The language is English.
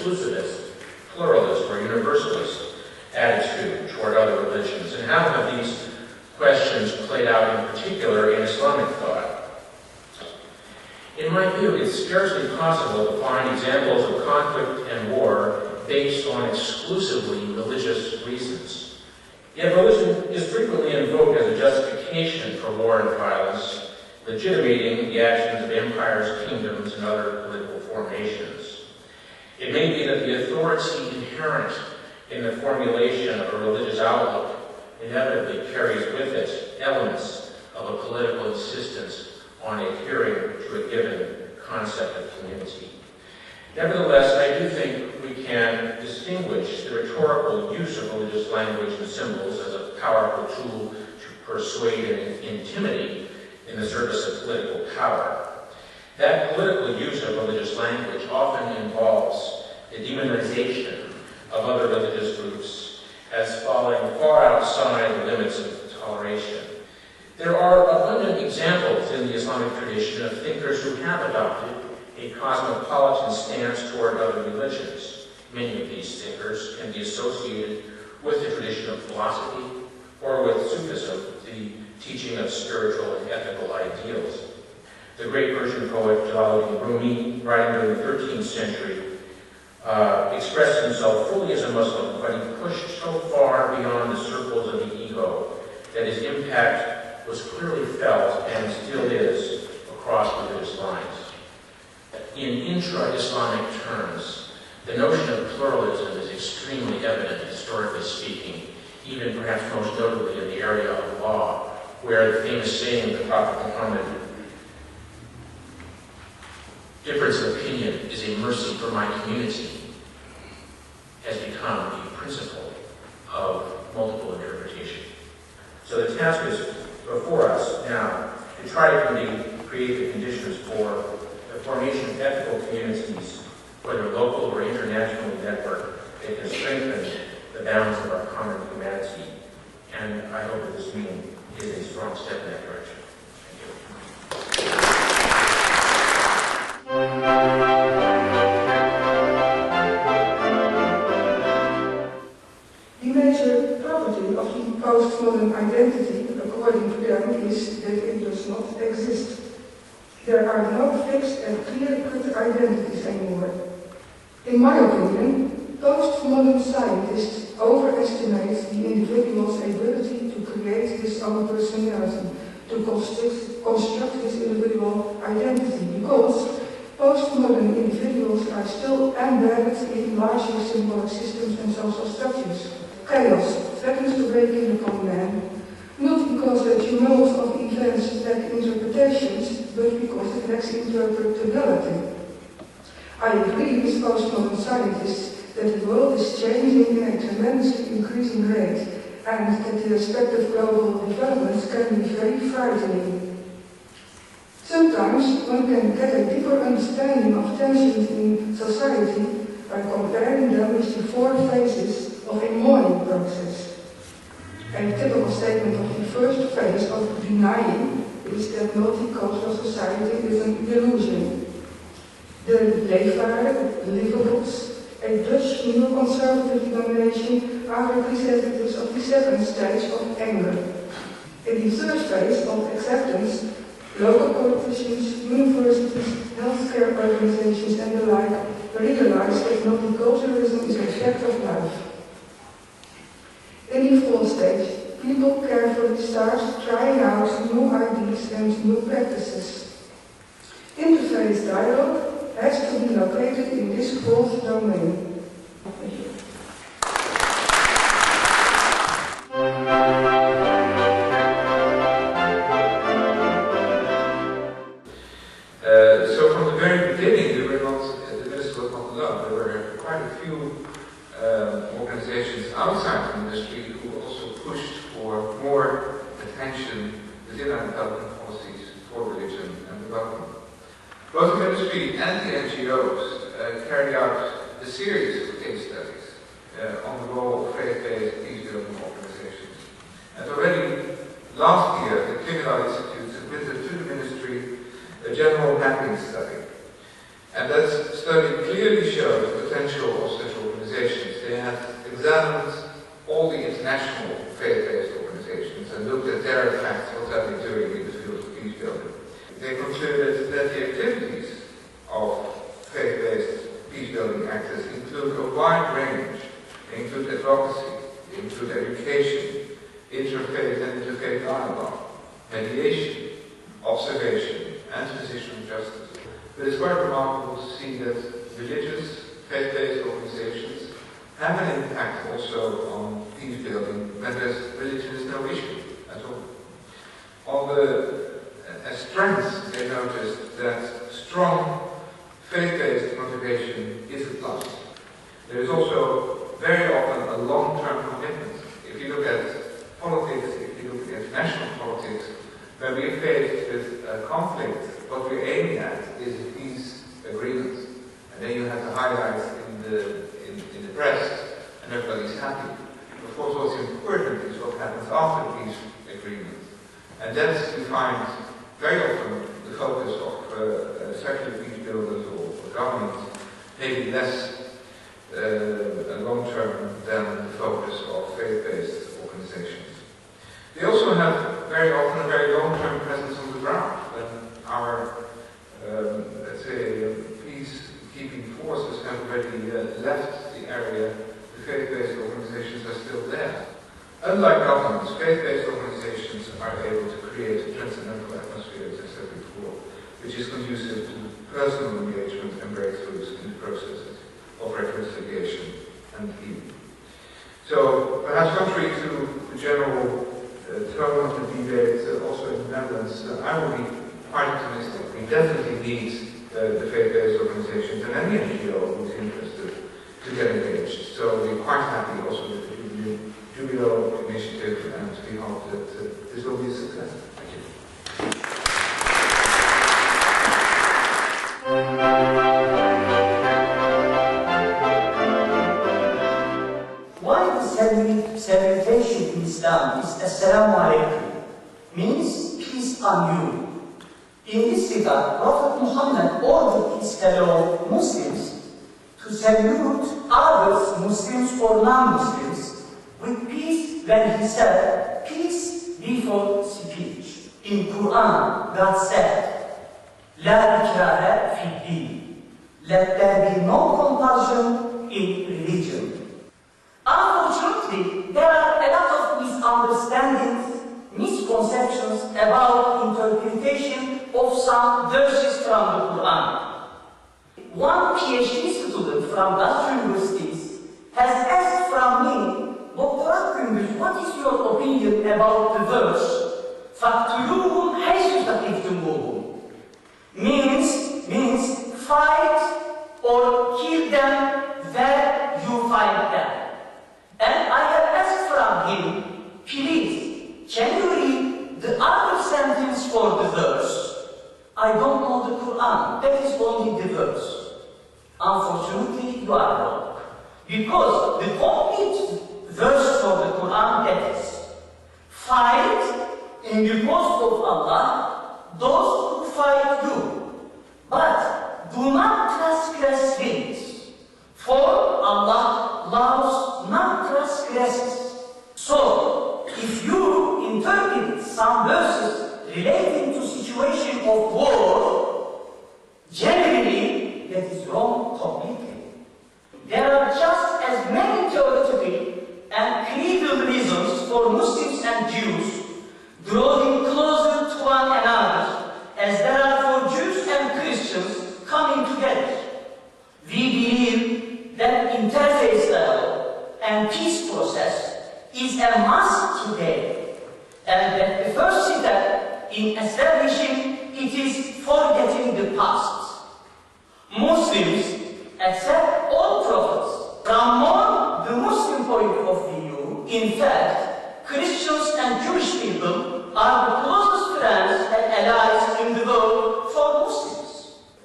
exclusivist, pluralist, or universalist attitude toward other religions? And how have these questions played out in particular in Islamic thought? In my view, it's scarcely possible to find examples of conflict and war based on exclusively religious reasons. Yet religion is frequently invoked as a justification for war and violence, legitimating the actions of empires, kingdoms, and other political formations. It may be that the authority inherent in the formulation of a religious outlook inevitably carries with it elements of a political insistence on adhering to a given concept of community. Nevertheless, I do think we can distinguish the rhetorical use of religious language and symbols as a powerful tool to persuade and intimidate in the service of political power. That political use of religious language often involves the demonization of other religious groups as falling far outside the limits of toleration. There are abundant examples in the Islamic tradition of thinkers who have adopted a cosmopolitan stance toward other religions. Many of these thinkers can be associated with the tradition of philosophy or with Sufism, the teaching of spiritual and ethical ideals. The great Persian poet Jalaluddin Rumi, writing during the 13th century, expressed himself fully as a Muslim, but he pushed so far beyond the circles of the ego that his impact was clearly felt and still is across religious lines. In intra-Islamic terms, the notion of pluralism is extremely evident, historically speaking, even perhaps most notably in the area of law, where the famous saying of the Prophet Muhammad, "Difference of opinion is a mercy for my community," has become the principle of multiple interpretation. So the task is before us now to try to create the conditions for the formation of ethical communities, whether local or internationally networked, that can strengthen the balance of our common humanity. And I hope that this meeting is a strong step in that direction. Thank you. The major property of the postmodern identity, according to them, is that it does not exist. There are no fixed and clear-cut identities anymore. In my opinion, postmodern scientists overestimate the individual's ability to create his own personality, to construct his individual identity, because postmodern individuals are still embedded in larger symbolic systems and social structures. Chaos threatens to break in upon man, not because the tumult of events lack interpretations, but because it lacks interpretability. I agree with postmodern scientists that the world is changing in a tremendously increasing rate, and that the respective global developments can be very frightening. Sometimes one can get a deeper understanding of tensions in society by comparing them with the four phases of a mourning process. A typical statement of the first phase of denying is that multicultural society is an illusion. The leefwaren, livables, a Dutch neoconservative denomination, are representatives of the second stage of anger. In the third phase of acceptance, local politicians, universities, healthcare organizations and the like realize that multiculturalism is a fact of life. In the fourth stage, people carefully start trying out new ideas and new practices. Interfaith dialogue has to be located in this fourth domain. Thank you. So from the very beginning, the ministry was not alone. There were quite a few organizations outside the ministry who also pushed for more attention within our development policies for religion and development. Both the ministry and the NGOs carried out a series of case studies on the role of faith-based peace-building organizations. And already last year, the Criminal Institute submitted to the ministry a general mapping study. And that study clearly showed the potential their effects, what are they doing in the field of peace building. They concluded that the activities of faith-based peace-building actors include a wide range. They include advocacy, they include education, interfaith and interfaith dialogue, mediation, observation, and transitional justice. But it's quite remarkable to see that religious, faith-based organizations have an impact also on peace building when religion is no issue at all. On the strengths, they noticed that strong faith-based motivation is a plus. There is also very often a long-term commitment. If you look at politics, if you look at international politics, when we're faced with a conflict, what we're aiming at is a peace agreement. And then you have the highlights in the press, and everybody's happy. Of course, what's important is what happens after the peace agreement. And that's, we find, very often the focus of secular peace builders or governments, maybe less long-term than the focus of faith-based organizations. They also have very often a very long-term presence on the ground. When our, let's say, peacekeeping forces have already left the area, the faith-based organizations are still there. Unlike governments, faith-based organizations are able to create a transcendental atmosphere, as I said before, which is conducive to personal engagement and breakthroughs in the processes of reconciliation and healing. So, perhaps contrary to the general tone of the debate, also in the Netherlands, I will be quite optimistic. We definitely need the faith-based organizations and any NGO who's interested to get engaged. So we're quite happy also with the Jubilo initiative, and we hope that this will be a success. Thank you. Why the salutation in Islam is Assalamu alaikum, means peace on you. In this regard, Prophet Muhammad ordered his fellow Muslims to salute others, Muslims or non-Muslims, with peace when he said, peace before speech. In Quran, God said, La ikraha fi din. Let there be no compulsion in religion. Unfortunately, there are a lot of misunderstandings, misconceptions about interpretation of some verses from the Quran. One PhD student from Dutch universities has asked from me, Dr. Akgündüz, what is your opinion about the verse, فَاقْتُلُوهُمْ حَيْثُ ثَقِفْتُمُوهُم? Means fight or kill them where you find them. And I have asked from him, please, can you read the other sentence for the verse? I don't know the Quran, that is only the verse. Unfortunately, you are wrong. Because the complete verse for the Quran, that is, fight in the cause of Allah those who fight you, but do not transgress things, for Allah loves non-transgressors. So, if you interpret some verses relating to situation of war, generally that is wrong completely. There are just as many theoretical and creedal reasons for Muslims and Jews drawing closer to one another as there are for Jews and Christians coming together. We believe that interfaith dialogue and peace process is a must today, and that the first step in establishing it is forgetting the past. Muslims accept all prophets. From more the Muslim point of view, in fact, Christians and Jewish people